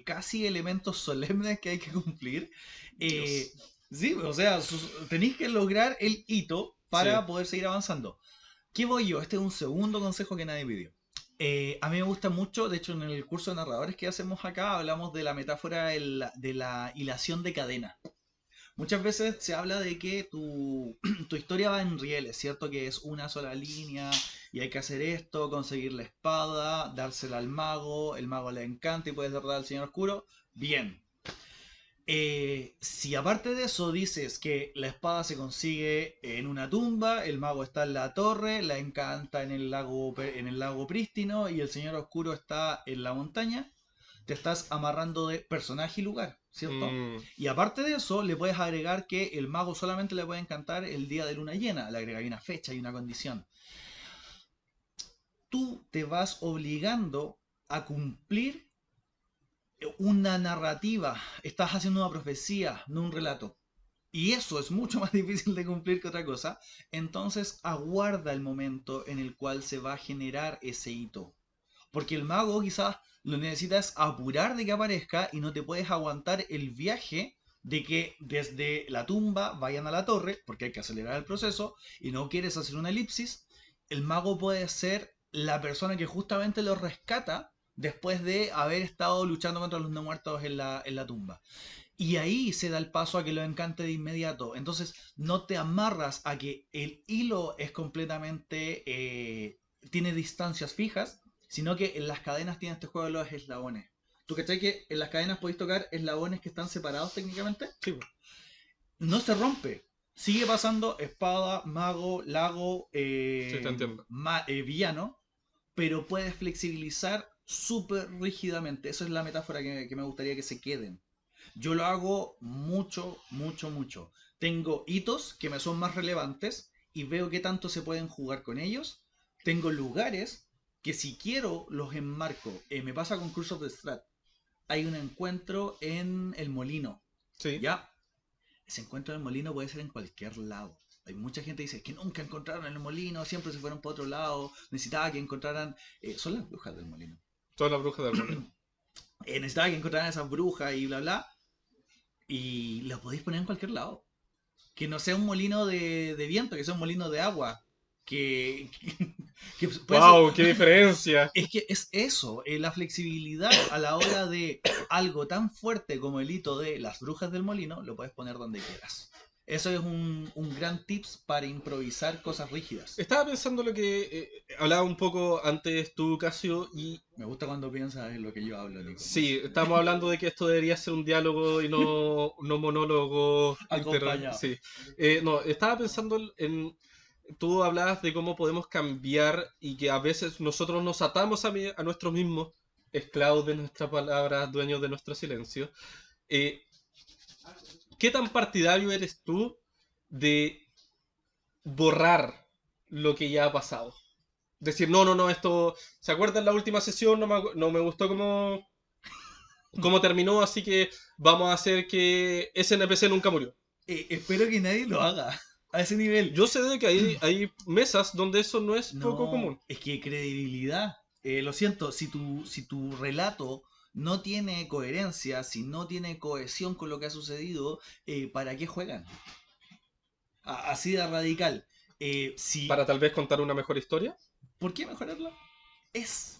casi elementos solemnes que hay que cumplir. Eh, Dios. sí, o sea, tenéis que lograr el hito Sí. para poder seguir avanzando. ¿Qué voy yo? Este es un segundo consejo que nadie pidió. A mí me gusta mucho, de hecho en el curso de narradores que hacemos acá hablamos de la metáfora de la hilación de cadena. Muchas veces se habla de que tu historia va en rieles, ¿cierto? Que es una sola línea y hay que hacer esto, conseguir la espada, dársela al mago, el mago le encanta y puedes derrotar al señor oscuro. Bien. Si aparte de eso dices que la espada se consigue en una tumba, el mago está en la torre, la encanta en el lago prístino y el señor oscuro está en la montaña, te estás amarrando de personaje y lugar, ¿cierto? Mm, Y aparte de eso, le puedes agregar que el mago solamente le puede encantar el día de luna llena, le agregas una fecha y una condición. Tú te vas obligando a cumplir una narrativa, estás haciendo una profecía, no un relato. y eso es mucho más difícil de cumplir que otra cosa, entonces aguarda el momento en el cual se va a generar ese hito. Porque el mago quizás lo necesitas apurar de que aparezca y no te puedes aguantar el viaje de que desde la tumba vayan a la torre, porque hay que acelerar el proceso y no quieres hacer una elipsis. El mago puede ser la persona que justamente lo rescata después de haber estado luchando contra los no muertos en la tumba. Y ahí se da el paso a que lo encante de inmediato. Entonces no te amarras a que el hilo es completamente... tiene distancias fijas, sino que en las cadenas tiene este juego de los eslabones. ¿Tú cachai que en las cadenas podéis tocar eslabones que están separados técnicamente? Sí, po. No se rompe. Sigue pasando espada, mago, lago, Sí, te entiendo. villano, pero puedes flexibilizar súper rígidamente. Esa es la metáfora que me gustaría que se queden. Yo lo hago mucho, mucho, mucho. Tengo hitos que me son más relevantes y veo qué tanto se pueden jugar con ellos. Tengo lugares que si quiero los enmarco. Me pasa con Curse of the Strat. Hay un encuentro en el molino. Sí. ¿Ya? Ese encuentro en el molino puede ser en cualquier lado. Hay mucha gente que dice que nunca encontraron en el molino, siempre se fueron para otro lado. Necesitaba que encontraran... son las brujas del molino. Todas las brujas del molino. Necesitaba que encontraran esas brujas y bla bla. Y lo podéis poner en cualquier lado. Que no sea un molino de viento, que sea un molino de agua. Que puede ser. ¡Wow! ¡Qué diferencia! Es que es eso, la flexibilidad a la hora de algo tan fuerte como el hito de las brujas del molino, lo puedes poner donde quieras. Eso es un gran tips para improvisar cosas rígidas. Estaba pensando lo que hablaba un poco antes tú, Casio, y Me gusta cuando piensas en lo que yo hablo, Nico. sí, estamos hablando de que esto debería ser un diálogo y no monólogo Acompañado. Sí. No, estaba pensando en... Tú hablabas de cómo podemos cambiar y que a veces nosotros nos atamos a nosotros mismos, esclavos de nuestras palabras, dueños de nuestro silencio. Eh, ¿Qué tan partidario eres tú de borrar lo que ya ha pasado? Decir, no, esto... ¿Se acuerdan la última sesión? No me gustó cómo terminó, así que vamos a hacer que ese NPC nunca murió. Espero que nadie lo haga a ese nivel. Yo sé de que hay mesas donde eso no es poco No, común. es que credibilidad. Lo siento, si tu relato no tiene coherencia, si no tiene cohesión con lo que ha sucedido, ¿para qué juegan? Así de radical. Si, Para tal vez contar una mejor historia. ¿por qué mejorarla? Es.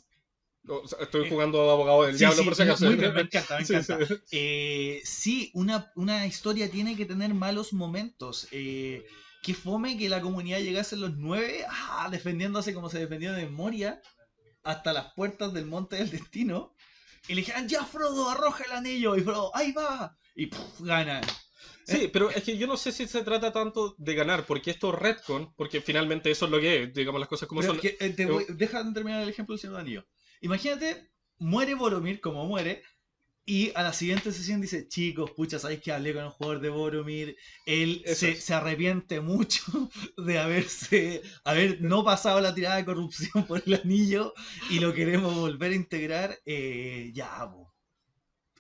O sea, estoy eh, jugando a abogado del sí, diablo sí, por si acaso. muy bien, me encanta, me Sí, sí. encanta. Sí, una historia tiene que tener malos momentos. Que fome que la comunidad llegase en los 9, defendiéndose como se defendió de Moria, hasta las puertas del Monte del Destino. Y le dijeron, ya Frodo, arroja el anillo. Y Frodo, ahí va. Y ganan. Sí, pero es que yo no sé si se trata tanto de ganar, porque esto es retcon, porque finalmente eso es lo que es, digamos las cosas como Pero son. es que, deja de terminar el ejemplo del Señor del Anillo. Imagínate, muere Boromir como muere. Y a la siguiente sesión dice, chicos, pucha, ¿sabéis que hablé con el jugador de Boromir? Él Eso es. se arrepiente mucho de haber no pasado la tirada de corrupción por el anillo y lo queremos volver a integrar. Ya, po,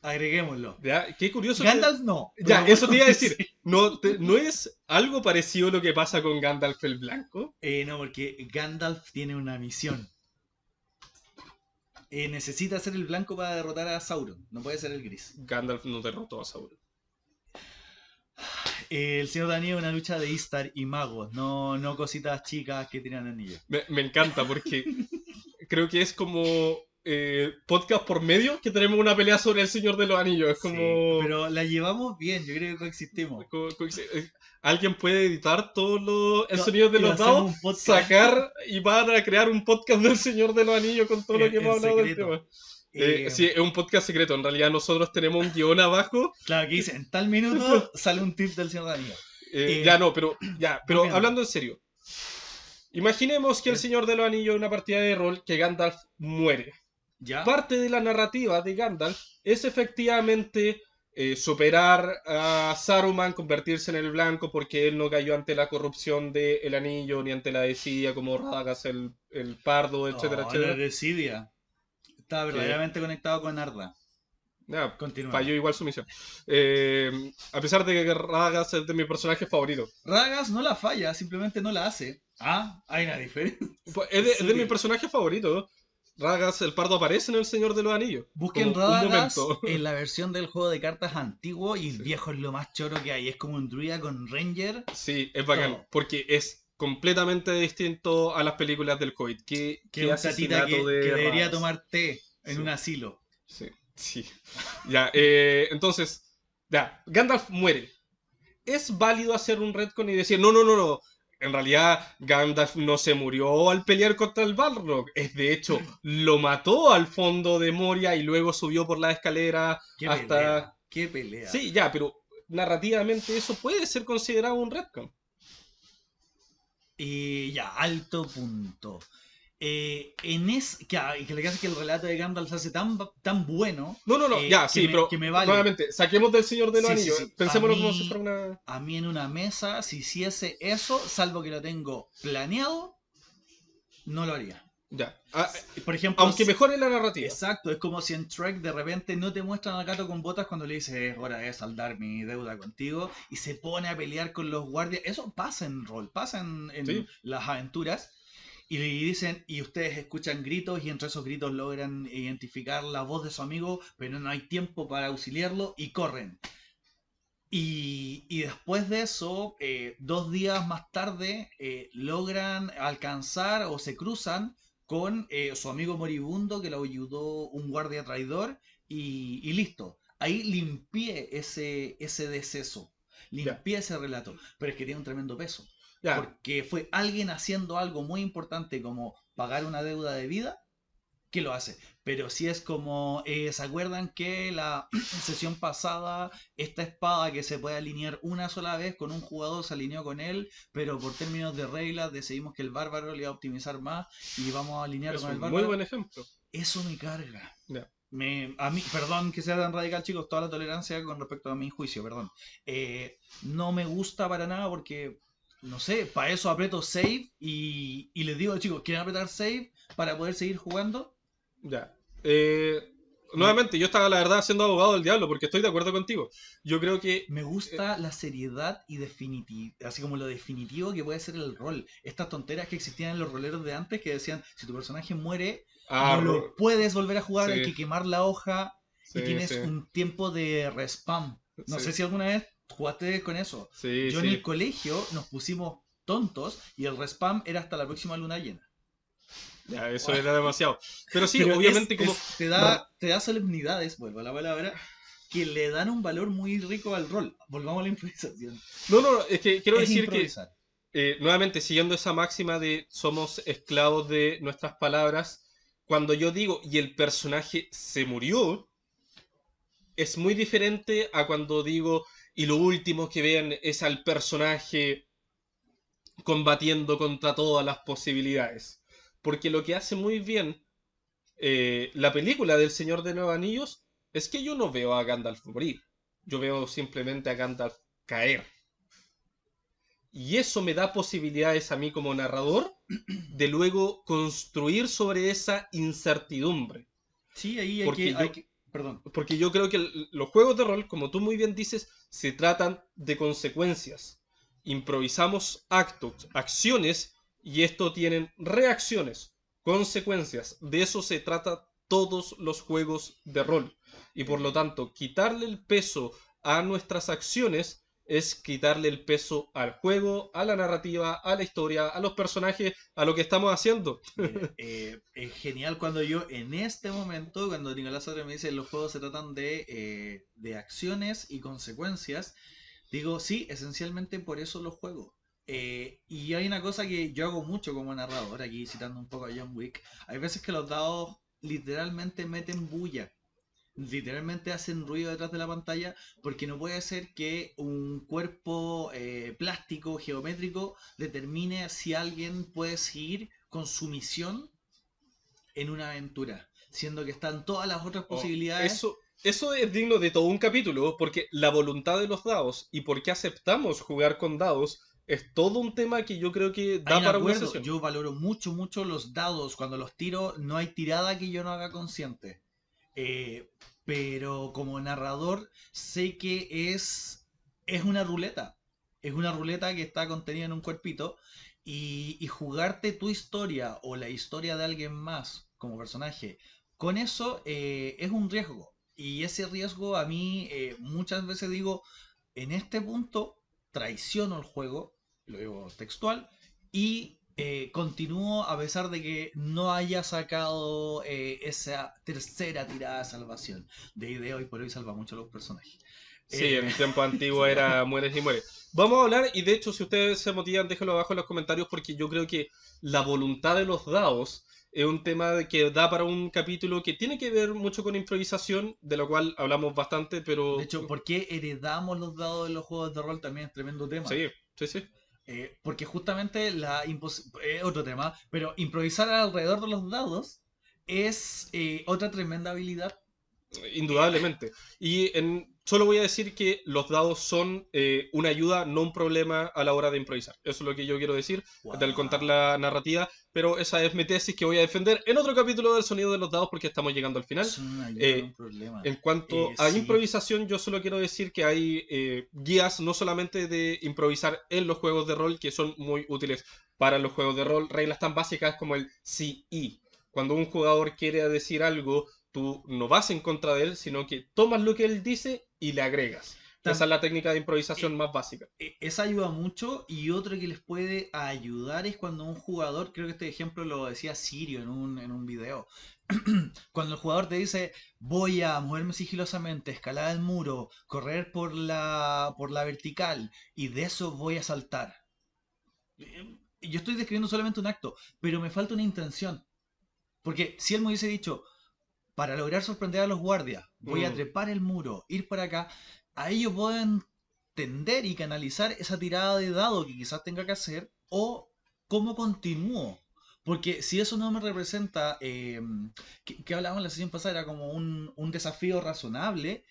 agreguémoslo. Ya, qué curioso que... Gandalf no, Ya, pero eso te iba a Boromir decir. sí. ¿No es algo parecido a lo que pasa con Gandalf el Blanco? No, porque Gandalf tiene una misión. Necesita ser el blanco para derrotar a Sauron, no puede ser el gris. Gandalf no derrotó a Sauron. El Señor de Anillo es una lucha de Istar y magos, no cositas chicas que tiran anillos. Me encanta porque creo que es como podcast por medio que tenemos una pelea sobre el Señor de los Anillos. Es Sí, como... pero la llevamos bien, yo creo que coexistimos. Alguien puede editar todos el sonido de Y los hacemos dados, un podcast sacar y van a crear un podcast del Señor de los Anillos con todo lo que en hemos hablado del secreto. tema. Sí, es un podcast secreto. En realidad nosotros tenemos un guión abajo. Claro, que dice, en tal minuto sale un tip del Señor de Anillo. Ya no, pero Volviendo. hablando en serio. Imaginemos que el Señor de los Anillos en una partida de rol que Gandalf muere. ¿Ya? Parte de la narrativa de Gandalf es efectivamente superar a Saruman, convertirse en el blanco porque él no cayó ante la corrupción del anillo ni ante la desidia como Radagast el pardo, etcétera, Oh, la etcétera. Residia. Está Que verdaderamente conectado con Arda. Ya, falló Continuemos. igual su misión. A pesar de que Radagast es de mis personajes favoritos. Ragas no la falla, simplemente no la hace. Ah, hay una diferencia. Pues es de mis Sutil. personajes favoritos. Radagast el Pardo aparece en El Señor de los Anillos. Busquen Como un Radagast momento. en la versión del juego de cartas antiguo y el Sí, viejo es lo más choro que hay. Es como un druida con ranger, sí, es bacán. todo. Porque es completamente distinto a las películas del Hobbit. ¿Qué, Que qué un tatita asesinato que de debería Radagast? tomar té en un Sí, asilo. sí, sí. Ya, entonces, ya, Gandalf muere. ¿Es válido hacer un retcon y decir, no, no, no, no? En realidad, Gandalf no se murió al pelear contra el Balrog. Es de hecho, lo mató al fondo de Moria y luego subió por la escalera ¡Qué hasta. pelea! ¡Qué pelea! Sí, ya, pero narrativamente eso puede ser considerado un retcon. Y ya, alto punto. Que le hace que el relato de Gandalf se hace tan bueno No, no, no, ya, sí, que pero me vale. nuevamente, saquemos del Señor de los Sí, sí, Anillos. sí. Pensémoslo como si fuera una. A mí en una mesa, si hiciese eso, salvo que lo tengo planeado, no lo haría. Ya. Por ejemplo, Aunque mejore la narrativa. exacto, es como si en Trek de repente no te muestran al gato con botas cuando le dices es hora de saldar mi deuda contigo y se pone a pelear con los guardias. Eso pasa en rol, pasa en Sí, las aventuras. Y le dicen, y ustedes escuchan gritos y entre esos gritos logran identificar la voz de su amigo, pero no hay tiempo para auxiliarlo y corren. Y después de eso, 2 días más tarde, logran alcanzar o se cruzan con su amigo moribundo que lo ayudó un guardia traidor y listo. Ahí limpié ese deceso, ya, limpié ese relato, pero es que tiene un tremendo peso, ya. porque fue alguien haciendo algo muy importante como pagar una deuda de vida que lo hace. Pero si es como, ¿se acuerdan que la sesión pasada, esta espada que se puede alinear una sola vez con un jugador se alineó con él, pero por términos de reglas decidimos que el bárbaro le iba a optimizar más y vamos a alinear Es con el un muy bárbaro? buen ejemplo. Eso me carga. Ya. A mí, perdón que sea tan radical, chicos, toda la tolerancia con respecto a mi juicio, perdón. No me gusta para nada porque, no sé, para eso aprieto save y les digo, chicos, ¿quieren apretar save para poder seguir jugando? Ya. No hay, Nuevamente, yo estaba la verdad siendo abogado del diablo porque estoy de acuerdo contigo. Yo creo que. me eh, gusta la seriedad y así como lo definitivo que puede ser el rol. Estas tonteras que existían en los roleros de antes que decían, si tu personaje muere, ah, no lo puedes volver a jugar, hay sí, que quemar la hoja y sí, tienes sí, un tiempo de respawn. No sí, sé si alguna vez jugaste con eso. sí, Yo en el sí. colegio nos pusimos tontos y el respawn era hasta la próxima luna llena. Ya, eso era demasiado. Pero sí, Pero obviamente como. te da solemnidades, vuelvo a la palabra, que le dan un valor muy rico al rol. Volvamos a la improvisación. No, no, no, es que quiero Es decir que, improvisar. nuevamente, siguiendo esa máxima de somos esclavos de nuestras palabras, cuando yo digo y el personaje se murió, es muy diferente a cuando digo y lo último que vean es al personaje combatiendo contra todas las posibilidades. Porque lo que hace muy bien la película del Señor de los Anillos es que yo no veo a Gandalf morir. Yo veo simplemente a Gandalf caer. Y eso me da posibilidades a mí como narrador de luego construir sobre esa incertidumbre. Sí, ahí Porque hay yo, que, perdón. porque yo creo que los juegos de rol, como tú muy bien dices, se tratan de consecuencias. Improvisamos actos, acciones, y esto tienen reacciones, consecuencias. De eso se trata todos los juegos de rol. Y por lo tanto, quitarle el peso a nuestras acciones es quitarle el peso al juego, a la narrativa, a la historia, a los personajes, a lo que estamos haciendo. Mira, es genial cuando yo en este momento, cuando Nicolás Sadre me dice los juegos se tratan de acciones y consecuencias, digo, sí, esencialmente por eso los juego. Y hay una cosa que yo hago mucho como narrador, aquí citando un poco a John Wick, hay veces que los dados literalmente meten bulla. Literalmente hacen ruido detrás de la pantalla porque no puede ser que un cuerpo plástico, geométrico, determine si alguien puede seguir con su misión en una aventura, siendo que están todas las otras Oh, posibilidades. eso es digno de todo un capítulo, porque la voluntad de los dados y por qué aceptamos jugar con dados es todo un tema que yo creo que Hay da un para una acuerdo, sesión. yo valoro mucho, mucho los dados, cuando los tiro no hay tirada que yo no haga consciente. Eh, pero como narrador sé que es una ruleta. Es una ruleta que está contenida en un cuerpito y jugarte tu historia o la historia de alguien más como personaje, con eso es un riesgo. Y ese riesgo a mí muchas veces digo, en este punto traiciono el juego, lo digo textual, y continúo a pesar de que no haya sacado esa tercera tirada de salvación. De idea hoy por hoy salva mucho a los personajes. Sí, Eh, en tiempo antiguo era mueres y mueres. Vamos a hablar, y de hecho, si ustedes se motivan, déjenlo abajo en los comentarios, porque yo creo que la voluntad de los dados es un tema que da para un capítulo que tiene que ver mucho con improvisación, de lo cual hablamos bastante, de pero hecho, ¿por qué heredamos los dados de los juegos de rol? También es tremendo tema. sí, sí, sí. Porque justamente otro tema, pero improvisar alrededor de los dados es otra tremenda habilidad. Eh, Indudablemente. Solo voy a decir que los dados son una ayuda, no un problema a la hora de improvisar. Eso es lo que yo quiero decir al contar wow. la narrativa, pero esa es mi tesis que voy a defender en otro capítulo del sonido de los dados porque estamos llegando al final. Son una ayuda, no Eh, un problema. en cuanto a Sí, improvisación, yo solo quiero decir que hay guías no solamente de improvisar en los juegos de rol, que son muy útiles para los juegos de rol, reglas tan básicas como el sí y. Cuando un jugador quiere decir algo, tú no vas en contra de él, sino que tomas lo que él dice y le agregas. Esa tam- es la técnica de eh, improvisación más básica. esa ayuda mucho y otro que les puede ayudar es cuando un jugador, creo que este ejemplo lo decía Sirio en un video, cuando el jugador te dice voy a moverme sigilosamente, escalar el muro, correr por la vertical y de eso voy a saltar. Yo estoy describiendo solamente un acto, pero me falta una intención. Porque si él me hubiese dicho, para lograr sorprender a los guardias, voy a Mm, trepar el muro, ir para acá, ahí yo puedo entender y canalizar esa tirada de dado que quizás tenga que hacer o cómo continúo. Porque si eso no me representa, que hablábamos en la sesión pasada, era como un desafío razonable,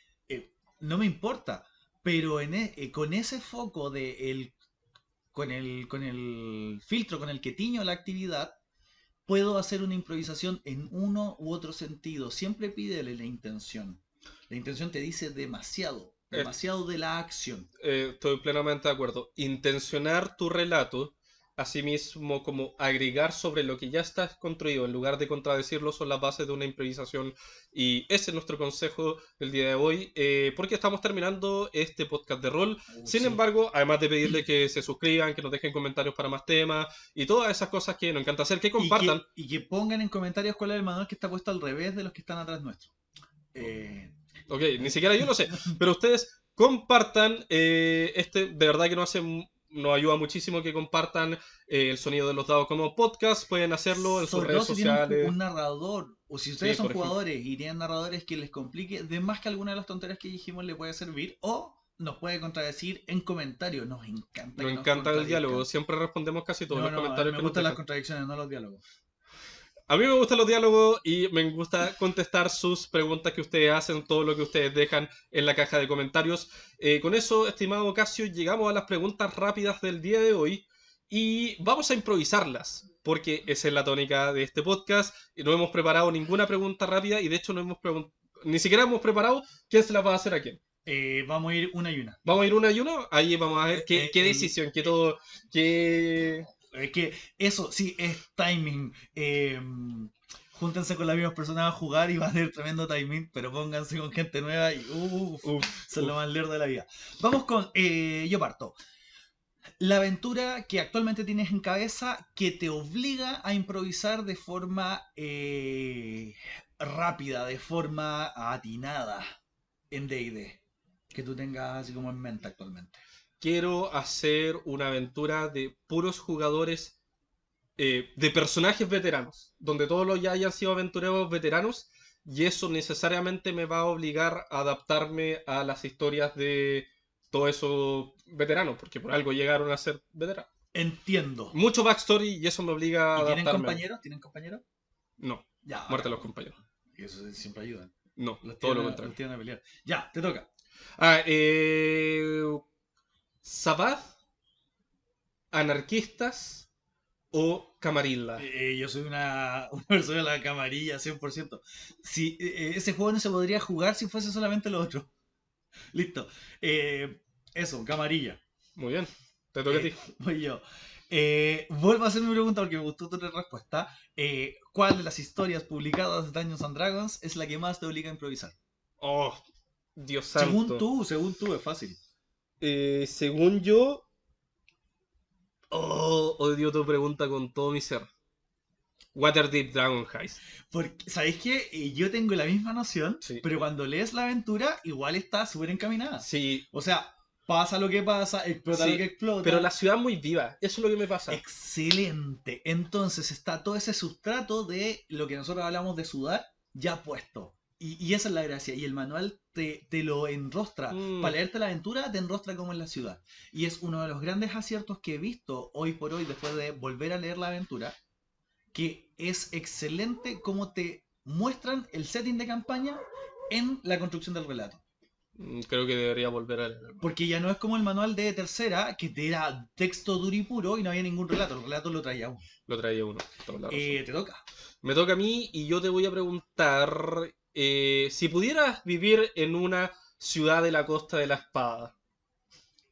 no me importa. Pero con ese foco de con el filtro con el que tiño la actividad, puedo hacer una improvisación en uno u otro sentido. Siempre pídele la intención. La intención te dice demasiado, eh, demasiado de la acción. Estoy plenamente de acuerdo. Intencionar tu relato, asimismo como agregar sobre lo que ya está construido, en lugar de contradecirlo, son las bases de una improvisación. Y ese es nuestro consejo del día de hoy, porque estamos terminando este podcast de rol. Sin Sí. embargo, además de pedirle que se suscriban, que nos dejen comentarios para más temas y todas esas cosas que nos encanta hacer, que compartan. Y que pongan en comentarios cuál es el manual que está puesto al revés de los que están atrás nuestro. Eh, Ok, ni siquiera yo lo sé, pero ustedes compartan, de verdad que nos ayuda muchísimo que compartan el sonido de los dados como podcast, pueden hacerlo en sus Sobre redes todo si tienen sociales, un narrador, o si sí, ustedes son por ejemplo. jugadores y tienen narradores que les complique, de más que alguna de las tonterías que dijimos le puede servir, o nos puede contradecir en comentarios. Nos encanta Nos que nos encanta el diálogo, contradizcan. siempre respondemos casi todos No, los no, a mí comentarios me que nos gustan las dejan. contradicciones, no los diálogos. A mí me gustan los diálogos y me gusta contestar sus preguntas que ustedes hacen, todo lo que ustedes dejan en la caja de comentarios. Con eso, estimado Casio, llegamos a las preguntas rápidas del día de hoy y vamos a improvisarlas, porque esa es la tónica de este podcast. Y no hemos preparado ninguna pregunta rápida y de hecho ni siquiera hemos preparado quién se las va a hacer a quién. Vamos a ir una y una. Vamos a ir una y una, ahí vamos a ver Eh, eh, qué el, decisión, qué todo, qué... es que eso sí es timing. Júntense con las mismas personas a jugar y va a ser tremendo timing, pero pónganse con gente nueva y Uf, son lo uf. más lerdo de la vida. Vamos con, yo parto. La aventura que actualmente tienes en cabeza que te obliga a improvisar de forma rápida, de forma atinada en D&D. Que tú tengas así como en mente actualmente. Quiero hacer una aventura de puros jugadores, de personajes veteranos, donde todos los ya hayan sido aventureros veteranos, y eso necesariamente me va a obligar a adaptarme a las historias de todos esos veteranos, porque por algo llegaron a ser veteranos. Entiendo. Mucho backstory y eso me obliga a ¿Y tienen adaptarme. compañeros? ¿Tienen compañeros? No, Ya, muerte a bacán, los pues. compañeros. Y eso siempre ayuda. No, todo lo Los contrario. tienen a pelear. Ya, te toca. Ah, Sabbath, anarquistas o Camarilla? Yo soy una persona de la camarilla, 100%. Si, ese juego no se podría jugar si fuese solamente lo otro. Listo. Eso, camarilla. Muy bien, te toca a ti. Voy yo. Vuelvo a hacer mi pregunta porque me gustó tu respuesta. ¿Cuál de las historias publicadas de Dungeons and Dragons es la que más te obliga a improvisar? Oh, Dios santo. Según tú, es fácil. Según yo, odio tu pregunta con todo mi ser. Waterdeep Dragon Heist. Porque, ¿sabéis qué? Yo tengo la misma noción, Sí. pero cuando lees la aventura, igual está súper encaminada. Sí, O sea, pasa lo que pasa, explota lo sí. que Pero explota. la ciudad muy viva, eso es lo que me pasa. Excelente. Entonces está todo ese sustrato de lo que nosotros hablamos de sudar ya puesto. Y esa es la gracia. Y el manual te lo enrostra. Mm, Para leerte la aventura, te enrostra como en la ciudad. Y es uno de los grandes aciertos que he visto hoy por hoy, después de volver a leer la aventura, que es excelente cómo te muestran el setting de campaña en la construcción del relato. creo que debería volver a leerlo. Porque ya no es como el manual de tercera, que te era texto duro y puro y no había ningún relato. El relato lo traía uno. Lo traía uno, toda la razón. Te toca. Me toca a mí y yo te voy a preguntar si pudieras vivir en una ciudad de la Costa de la Espada,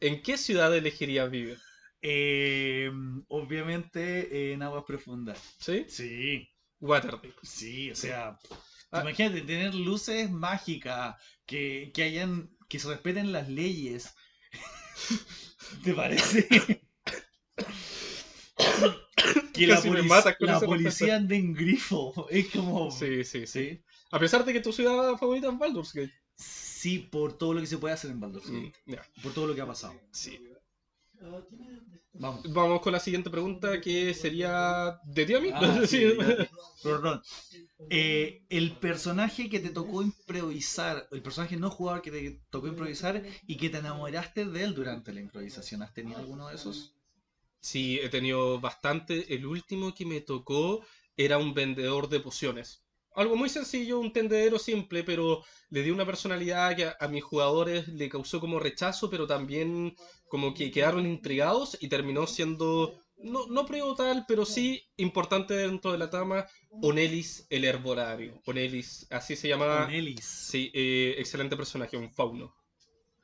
¿en qué ciudad elegirías vivir? Eh, Obviamente en aguas profundas. ¿Sí? Sí, Waterdeep. sí, o sea, Ah, imagínate tener luces mágicas, que hayan, que se respeten las leyes. ¿Te parece? Que casi me matas con la esa respuesta. policía ande en grifo. Es como. Sí, sí, sí. Sí. A pesar de que tu ciudad favorita es Baldur's Gate. Sí, por todo lo que se puede hacer en Baldur's Gate. Ya, Por todo lo que ha pasado. sí. Vamos. Vamos con la siguiente pregunta que sería de ti a mí. Ah, sí, Sí. perdón. El personaje que te tocó improvisar, el personaje no jugador que te tocó improvisar y que te enamoraste de él durante la improvisación, ¿has tenido alguno de esos? Sí, he tenido bastante. El último que me tocó era un vendedor de pociones. Algo muy sencillo, un tendedero simple, pero le dio una personalidad que a mis jugadores le causó como rechazo, pero también como que quedaron intrigados y terminó siendo, no pruebo tal, pero sí importante dentro de la trama, Onelis el Herbolario. Onelis, así se llamaba. Onelis. Sí, excelente personaje, un fauno.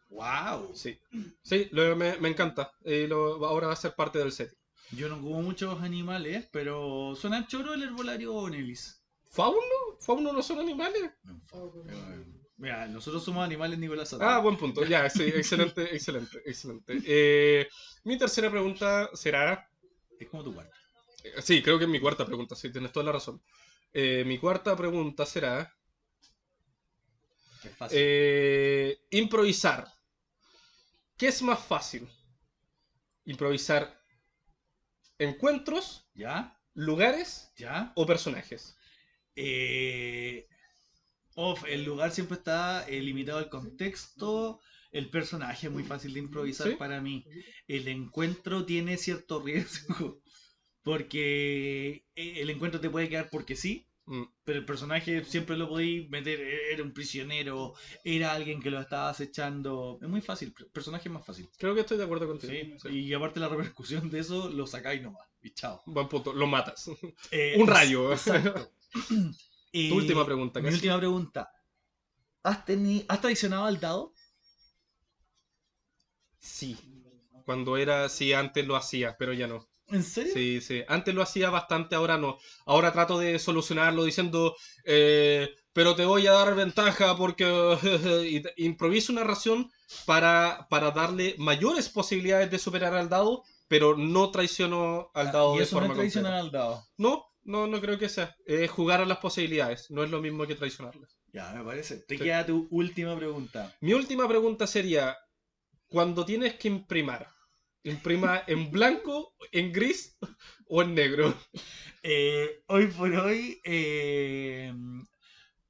¡Wow! Sí, sí, me encanta. Ahora va a ser parte del set. Yo no como muchos animales, pero suena choro el herbolario Onelis. ¿Fauno? ¿Fauno no son animales? Mira, nosotros somos animales Nicolás Ah, Satán. buen punto. Ya, sí, excelente, excelente, excelente. Mi tercera pregunta será. Es como tu cuarto. Sí, creo que es mi cuarta pregunta, sí, tienes toda la razón. Mi cuarta pregunta será. Es fácil. Improvisar. ¿Qué es más fácil? ¿Improvisar encuentros, ¿Ya? lugares ¿Ya? o personajes? Eh, el lugar siempre está limitado al contexto. El personaje es muy fácil de improvisar ¿Sí? para mí. El encuentro tiene cierto riesgo. Porque el encuentro te puede quedar porque sí. Mm, Pero el personaje siempre lo podéis meter. Era un prisionero. Era alguien que lo estaba acechando. Es muy fácil. El personaje es más fácil. creo que estoy de acuerdo contigo. Sí. Sí. Y aparte la repercusión de eso lo sacáis nomás. Y chao. Buen punto, lo matas. Un rayo. Exacto. Tu última pregunta, Mi casi. última pregunta. ¿Has traicionado al dado? Sí. Cuando era, sí, antes lo hacía, pero ya no. ¿En serio? Sí, sí. Antes lo hacía bastante, ahora no. Ahora trato de solucionarlo diciendo, pero te voy a dar ventaja porque improviso una ración para darle mayores posibilidades de superar al dado, pero no traiciono al dado Y de eso no es forma traicionar completa. al dado. No, no, no creo que sea. Es jugar a las posibilidades, no es lo mismo que traicionarlas. Ya, me parece. Te Sí. queda tu última pregunta. Mi última pregunta sería, cuando tienes que imprimar, ¿imprima en blanco, en gris o en negro? Hoy por hoy,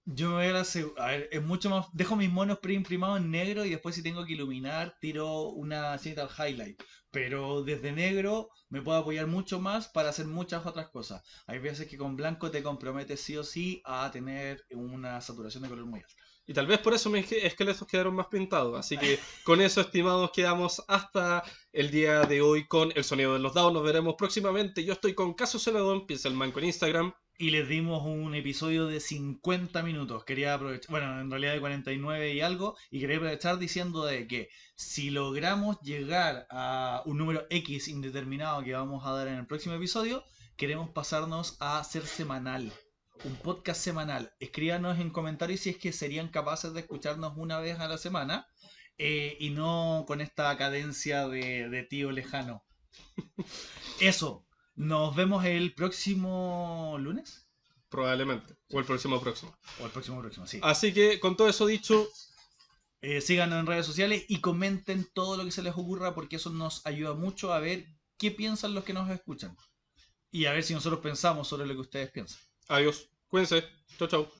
yo me voy a la a ver, es mucho más. Dejo mis monos preimprimados en negro y después, si tengo que iluminar, tiro una cinta al highlight. Pero desde negro me puedo apoyar mucho más para hacer muchas otras cosas. Hay veces que con blanco te comprometes sí o sí a tener una saturación de color muy alta. Y tal vez por eso mis esqueletos quedaron más pintados. Así que con eso, estimados, quedamos hasta el día de hoy con el sonido de los dados. Nos veremos próximamente. Yo estoy con Caso Celadón, Pixelman con Instagram. Y les dimos un episodio de 50 minutos. Quería aprovechar, bueno, en realidad de 49 y algo, y quería aprovechar diciendo de que si logramos llegar a un número X indeterminado que vamos a dar en el próximo episodio, queremos pasarnos a ser semanal. Un podcast semanal. Escríbanos en comentarios si es que serían capaces de escucharnos una vez a la semana y no con esta cadencia de tío lejano. Eso. Nos vemos el próximo lunes. Probablemente. O el próximo. O el próximo, sí. Así que con todo eso dicho, Síganos en redes sociales y comenten todo lo que se les ocurra porque eso nos ayuda mucho a ver qué piensan los que nos escuchan. Y a ver si nosotros pensamos sobre lo que ustedes piensan. adiós. Cuídense. Chau, chau.